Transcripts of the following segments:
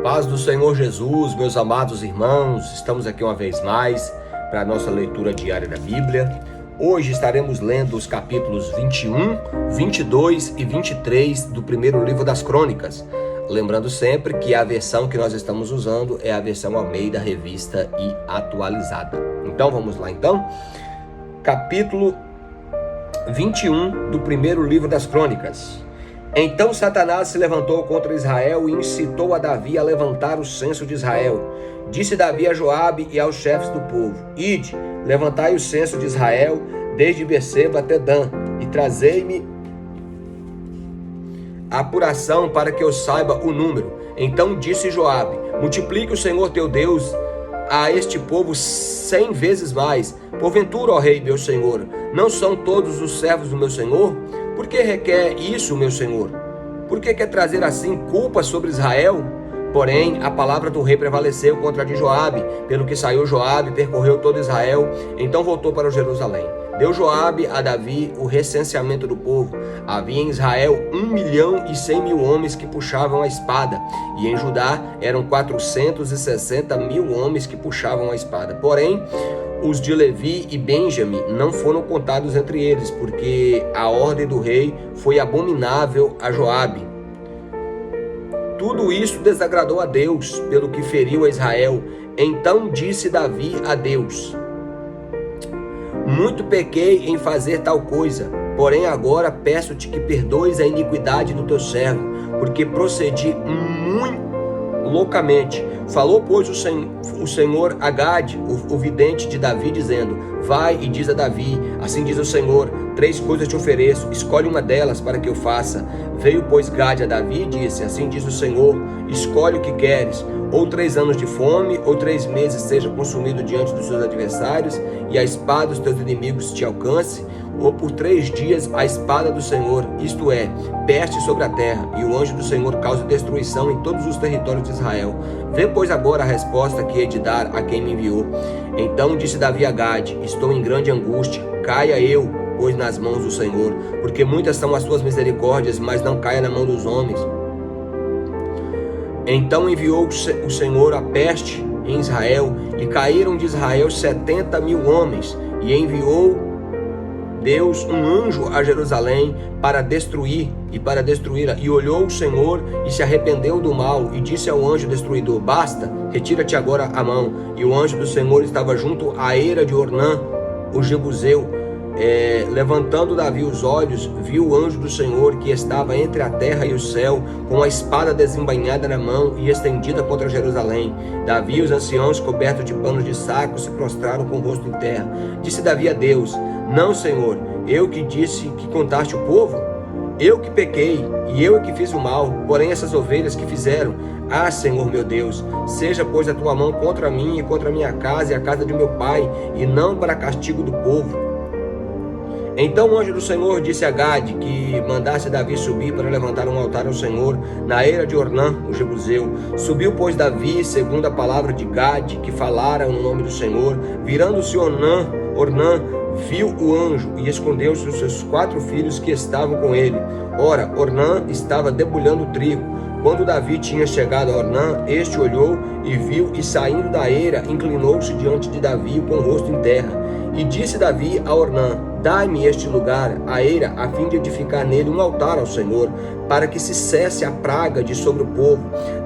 Paz do Senhor Jesus, meus amados irmãos, estamos aqui uma vez mais para a nossa leitura diária da Bíblia. Hoje estaremos lendo os capítulos 21, 22 e 23 do primeiro livro das Crônicas. Lembrando sempre que a versão que nós estamos usando é a versão Almeida, revista e atualizada. Então vamos lá então. Capítulo 21 do primeiro livro das Crônicas. Então Satanás se levantou contra Israel e incitou a Davi a levantar o censo de Israel. Disse Davi a Joabe e aos chefes do povo: Ide, levantai o censo de Israel, desde Berseba até Dan, e trazei-me a apuração para que eu saiba o número. Então disse Joabe: Multiplique o Senhor teu Deus a este povo 100 vezes mais. Porventura, ó rei, meu senhor, não são todos os servos do meu senhor? Por que requer isso, meu senhor? Por que quer trazer assim culpa sobre Israel? Porém, a palavra do rei prevaleceu contra a de Joabe, pelo que saiu Joabe, percorreu todo Israel, então voltou para Jerusalém. Deu Joabe a Davi o recenseamento do povo. Havia em Israel 1.100.000 homens que puxavam a espada, e em Judá eram 460.000 homens que puxavam a espada. Porém, os de Levi e Benjamim não foram contados entre eles, porque a ordem do rei foi abominável a Joabe. Tudo isso desagradou a Deus, pelo que feriu a Israel. Então disse Davi a Deus: Muito pequei em fazer tal coisa, porém agora peço-te que perdoes a iniquidade do teu servo, porque procedi muito loucamente. Falou, pois, o Senhor a Gade, o vidente de Davi, dizendo: Vai e diz a Davi, assim diz o Senhor, 3 coisas te ofereço, escolhe uma delas para que eu faça. Veio, pois, Gade a Davi e disse: Assim diz o Senhor, escolhe o que queres, ou 3 anos de fome, ou 3 meses seja consumido diante dos seus adversários, e a espada dos teus inimigos te alcance, ou por 3 dias a espada do Senhor, isto é, peste sobre a terra, e o anjo do Senhor cause destruição em todos os territórios de Israel. Vê, pois, agora a resposta que hei de dar a quem me enviou. Então disse Davi a Gade: Estou em grande angústia, caia eu, pois, nas mãos do Senhor, porque muitas são as suas misericórdias, mas não caia na mão dos homens. Então enviou o Senhor a peste em Israel, e caíram de Israel 70.000 homens, e enviou Deus um anjo a Jerusalém para destruí-la. E olhou o Senhor e se arrependeu do mal, e disse ao anjo destruidor: Basta, retira-te agora a mão. E o anjo do Senhor estava junto à eira de Ornã, o Jebuseu. Levantando Davi os olhos, viu o anjo do Senhor que estava entre a terra e o céu, com a espada desembainhada na mão e estendida contra Jerusalém. Davi e os anciãos, cobertos de panos de saco, se prostraram com o rosto em terra. Disse Davi a Deus: Não, Senhor, eu que disse que contaste o povo? Eu que pequei, e eu que fiz o mal, porém essas ovelhas que fizeram. Ah, Senhor meu Deus, seja pois a tua mão contra mim e contra a minha casa e a casa de meu pai, e não para castigo do povo. Então o anjo do Senhor disse a Gade que mandasse Davi subir para levantar um altar ao Senhor na eira de Ornã, o Jebuseu. Subiu, pois, Davi, segundo a palavra de Gade, que falara no nome do Senhor. Virando-se Ornã, viu o anjo e escondeu-se os seus 4 filhos que estavam com ele. Ora, Ornã estava debulhando trigo. Quando Davi tinha chegado a Ornã, este olhou e viu, e saindo da eira, inclinou-se diante de Davi com o rosto em terra. E disse Davi a Ornã: Dai-me este lugar, a eira, a fim de edificar nele um altar ao Senhor, para que se cesse a praga de sobre o povo.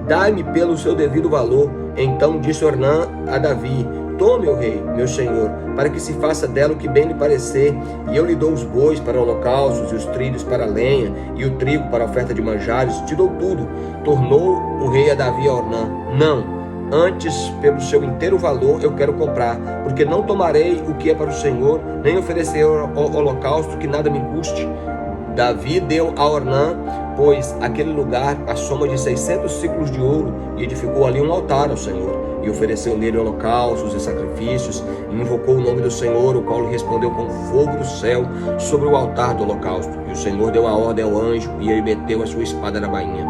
Dai-me pelo seu devido valor. Então disse Ornã a Davi: Tome, ó rei, meu senhor, para que se faça dela o que bem lhe parecer, e eu lhe dou os bois para holocaustos, e os trilhos para a lenha, e o trigo para a oferta de manjares, te dou tudo. Tornou o rei a Davi a Ornã: Não, antes pelo seu inteiro valor eu quero comprar, porque não tomarei o que é para o Senhor, nem oferecer holocausto que nada me custe. Davi deu a Ornã, pois, aquele lugar a soma de 600 ciclos de ouro, e edificou ali um altar ao Senhor. E ofereceu nele holocaustos e sacrifícios, e invocou o nome do Senhor, o qual lhe respondeu com fogo do céu sobre o altar do holocausto. E o Senhor deu a ordem ao anjo, e ele meteu a sua espada na bainha.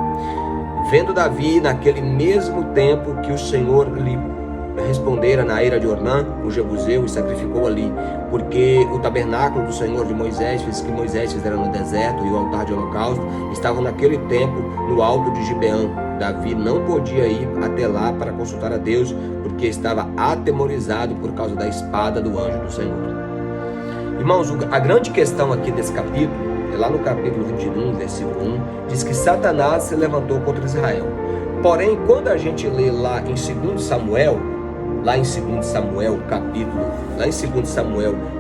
Vendo Davi naquele mesmo tempo que o Senhor lhe respondera na eira de Ornã, o Jebuseu, e sacrificou ali, porque o tabernáculo do Senhor de Moisés, que Moisés fizera no deserto, e o altar de holocausto estavam naquele tempo no alto de Gibeão. Davi não podia ir até lá para consultar a Deus, porque estava atemorizado por causa da espada do anjo do Senhor. Irmãos, a grande questão aqui desse capítulo, é lá no capítulo 21, versículo 1, diz que Satanás se levantou contra Israel. Porém, quando a gente lê lá em 2 Samuel,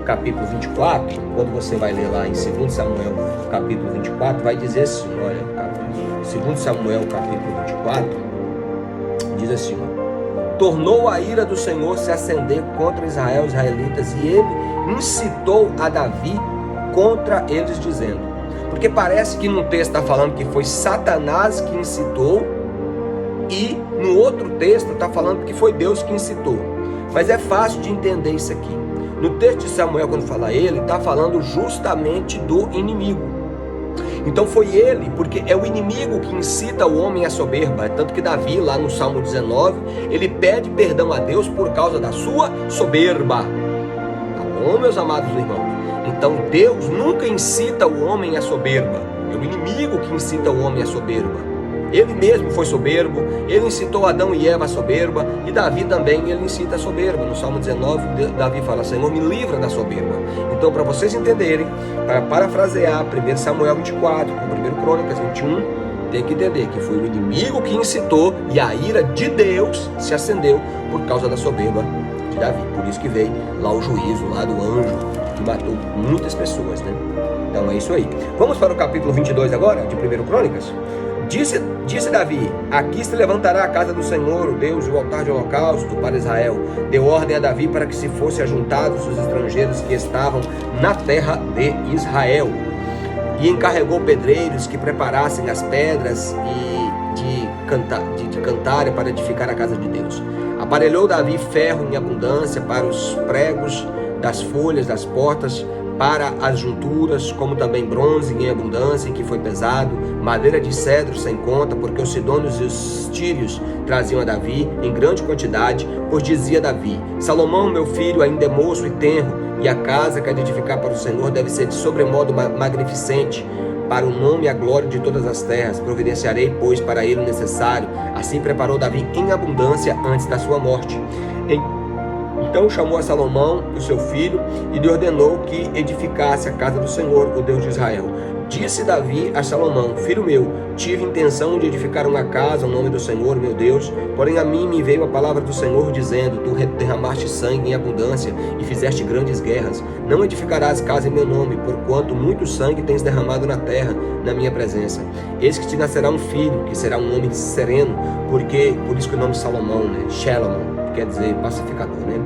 capítulo 24, quando você vai ler lá em 2 Samuel, capítulo 24, vai dizer assim, olha, 2 Samuel, capítulo 24, diz assim, tornou a ira do Senhor se acender contra Israel, os israelitas, e ele incitou a Davi contra eles, dizendo, porque parece que num texto está falando que foi Satanás que incitou, e no outro texto está falando que foi Deus que incitou. Mas é fácil de entender isso aqui. No texto de Samuel, quando fala ele, está falando justamente do inimigo. Então foi ele, porque é o inimigo que incita o homem à soberba. Tanto que Davi, lá no Salmo 19, ele pede perdão a Deus por causa da sua soberba. Tá bom, meus amados irmãos? Então Deus nunca incita o homem à soberba. É o inimigo que incita o homem à soberba. Ele mesmo foi soberbo, ele incitou Adão e Eva à soberba, e Davi também, ele incita a soberba. No Salmo 19, Davi fala, Senhor, me livra da soberba. Então, para vocês entenderem, para parafrasear 1 Samuel 24, 1 Crônicas 21, tem que entender que foi o inimigo que incitou, e a ira de Deus se acendeu por causa da soberba de Davi. Por isso que veio lá o juízo, lá do anjo, que matou muitas pessoas, né? Então é isso aí. Vamos para o capítulo 22 agora, de 1 Crônicas. Disse Davi, aqui se levantará a casa do Senhor, o Deus, e o altar de holocausto para Israel. Deu ordem a Davi para que se fossem ajuntados os estrangeiros que estavam na terra de Israel. E encarregou pedreiros que preparassem as pedras de cantária para edificar a casa de Deus. Aparelhou Davi ferro em abundância para os pregos das folhas das portas, para as junturas, como também bronze em abundância, que foi pesado, madeira de cedro sem conta, porque os sidônios e os tírios traziam a Davi em grande quantidade, pois dizia Davi, Salomão, meu filho, ainda é moço e tenro, e a casa que há de edificar para o Senhor deve ser de sobremodo magnificente, para o nome e a glória de todas as terras. Providenciarei, pois, para ele o necessário. Assim preparou Davi em abundância antes da sua morte. Então chamou a Salomão, o seu filho, e lhe ordenou que edificasse a casa do Senhor, o Deus de Israel. Disse Davi a Salomão, filho meu, tive intenção de edificar uma casa ao nome do Senhor, meu Deus, porém a mim me veio a palavra do Senhor, dizendo, tu derramaste sangue em abundância e fizeste grandes guerras. Não edificarás casa em meu nome, porquanto muito sangue tens derramado na terra, na minha presença. Eis que te nascerá um filho, que será um homem sereno, por isso que o nome de Salomão, né? Shalom, quer dizer pacificador, né?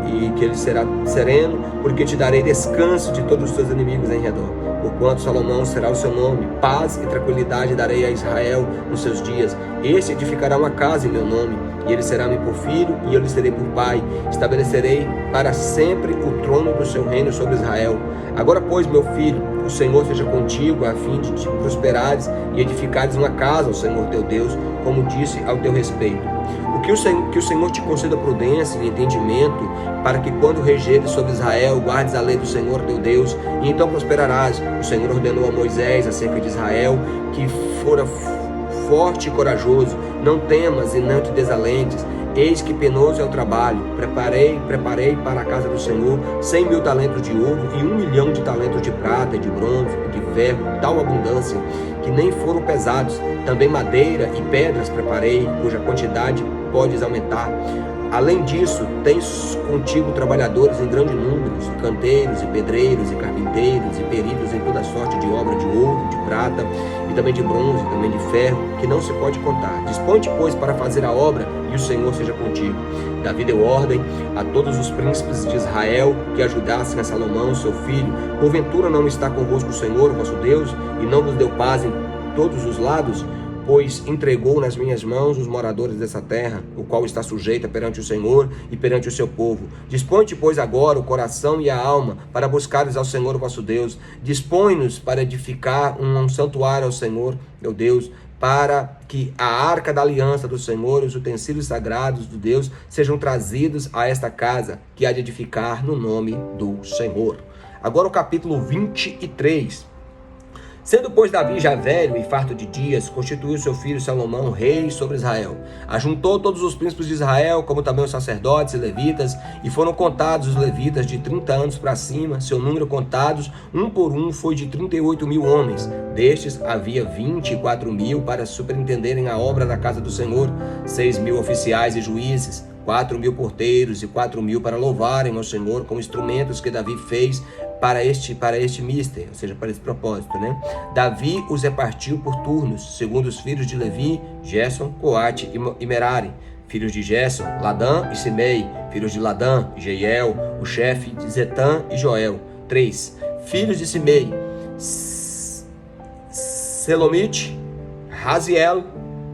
E que ele será sereno, porque te darei descanso de todos os teus inimigos em redor. Porquanto Salomão será o seu nome, paz e tranquilidade darei a Israel nos seus dias. Este edificará uma casa em meu nome, e ele será-me por filho, e eu lhe serei por pai. Estabelecerei para sempre o trono do seu reino sobre Israel. Agora, pois, meu filho, o Senhor seja contigo, a fim de te prosperares e edificares uma casa ao Senhor teu Deus, como disse ao teu respeito. Que o Senhor te conceda prudência e entendimento, para que quando regeres sobre Israel, guardes a lei do Senhor teu Deus, e então prosperarás. O Senhor ordenou a Moisés acerca de Israel, que fora forte e corajoso, não temas e não te desalentes, eis que penoso é o trabalho. Preparei para a casa do Senhor 100.000 talentos de ouro e 1.000.000 de talentos de prata e de bronze e de ferro, tal abundância, que nem foram pesados. Também madeira e pedras preparei, cuja quantidade podes aumentar. Além disso, tens contigo trabalhadores em grande número, canteiros e pedreiros e carpinteiros e peritos em toda sorte de obra de ouro, de prata e também de bronze, e também de ferro, que não se pode contar. Dispõe-te, pois, para fazer a obra, e o Senhor seja contigo. Davi deu ordem a todos os príncipes de Israel que ajudassem a Salomão, seu filho. Porventura não está convosco o Senhor, vosso Deus, e não vos deu paz em todos os lados? Pois entregou nas minhas mãos os moradores dessa terra, o qual está sujeita perante o Senhor e perante o seu povo. Dispõe-te, pois, agora o coração e a alma para buscares ao Senhor vosso Deus. Dispõe-nos para edificar um santuário ao Senhor, meu Deus, para que a arca da aliança do Senhor e os utensílios sagrados do Deus sejam trazidos a esta casa que há de edificar no nome do Senhor. Agora o capítulo 23. Sendo, pois, Davi já velho e farto de dias, constituiu seu filho Salomão rei sobre Israel. Ajuntou todos os príncipes de Israel, como também os sacerdotes e levitas, e foram contados os levitas de 30 anos para cima. Seu número contados, um por um, foi de 38.000 homens. Destes havia 24.000 para superintenderem a obra da casa do Senhor, 6.000 oficiais e juízes, 4.000 porteiros e 4.000 para louvarem ao Senhor com instrumentos que Davi fez para este mister, ou seja, para esse propósito, né? Davi os repartiu por turnos, segundo os filhos de Levi, Gerson, Coate e Merari, filhos de Gerson, Ladã e Simei, filhos de Ladã, Jeiel, o chefe de Zetã e Joel. 3. Filhos de Simei, Selomite, Raziel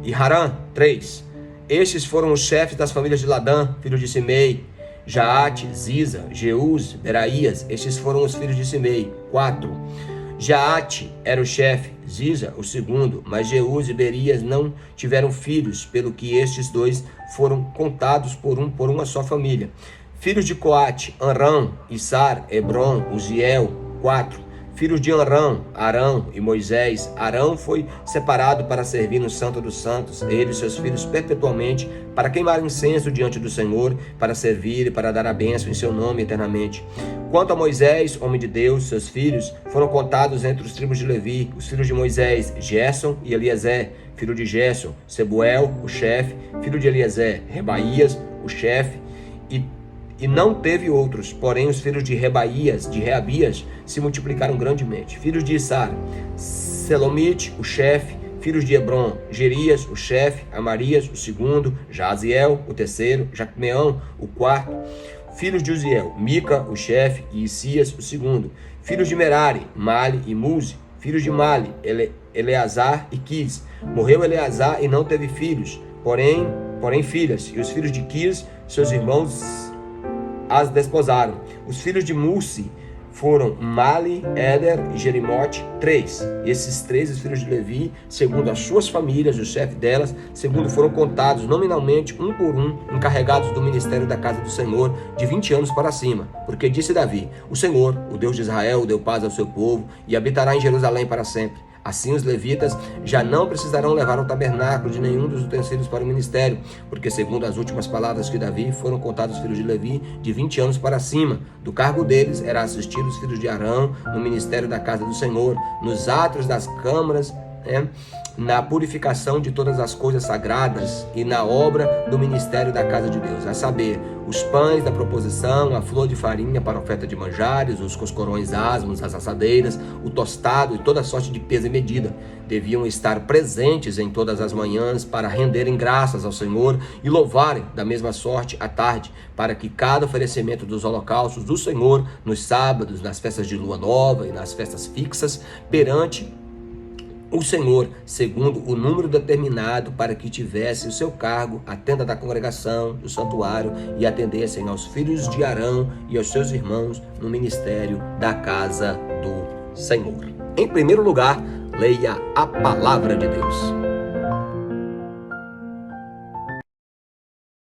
e Harã. 3. Estes foram os chefes das famílias de Ladã, filho de Simei, Jaate, Ziza, Jeús, Beraías. Estes foram os filhos de Simei. 4. Jaate era o chefe, Ziza o segundo, mas Jeús e Berias não tiveram filhos, pelo que estes dois foram contados por uma só família. Filhos de Coate, Anrão, Issar, Hebron, Uziel. 4. Filhos de Anrão, Arão e Moisés. Arão foi separado para servir no Santo dos Santos, ele e seus filhos perpetuamente, para queimar incenso diante do Senhor, para servir e para dar a bênção em seu nome eternamente. Quanto a Moisés, homem de Deus, seus filhos foram contados entre os tribos de Levi. Os filhos de Moisés, Gerson e Eliezer. Filho de Gerson, Sebuel, o chefe. Filho de Eliezer, Rebaías, o chefe. E não teve outros, porém os filhos de Reabias se multiplicaram grandemente. Filhos de Issar, Selomite, o chefe. Filhos de Hebron, Gerias, o chefe. Amarias, o segundo. Jaziel, o terceiro. Jacmeão, o quarto. Filhos de Uziel, Mica, o chefe. E Isias, o segundo. Filhos de Merari, Mali e Muzi. Filhos de Mali, Eleazar e Quis. Morreu Eleazar e não teve filhos, porém filhas. E os filhos de Quis, seus irmãos, as desposaram. Os filhos de Mussi foram Mali, Éder e Jerimote. 3. Esses 3, os filhos de Levi, segundo as suas famílias, o chefe delas, segundo foram contados nominalmente, um por um, encarregados do ministério da casa do Senhor, de 20 anos para cima. Porque disse Davi: o Senhor, o Deus de Israel, deu paz ao seu povo e habitará em Jerusalém para sempre. Assim os levitas já não precisarão levar ao tabernáculo de nenhum dos utensílios para o ministério, porque segundo as últimas palavras de Davi, foram contados os filhos de Levi de 20 anos para cima. Do cargo deles era assistir os filhos de Arão no ministério da casa do Senhor, nos átrios das câmaras, na purificação de todas as coisas sagradas e na obra do ministério da casa de Deus, a saber, os pães da proposição, a flor de farinha para oferta de manjares, os coscorões asmos, as assadeiras, o tostado e toda sorte de peso e medida. Deviam estar presentes em todas as manhãs para renderem graças ao Senhor e louvarem da mesma sorte à tarde, para que cada oferecimento dos holocaustos do Senhor nos sábados, nas festas de lua nova e nas festas fixas, perante o Senhor, segundo o número determinado para que tivesse o seu cargo, a tenda da congregação, do santuário, e atendessem aos filhos de Arão e aos seus irmãos no ministério da casa do Senhor. Em primeiro lugar, leia a palavra de Deus.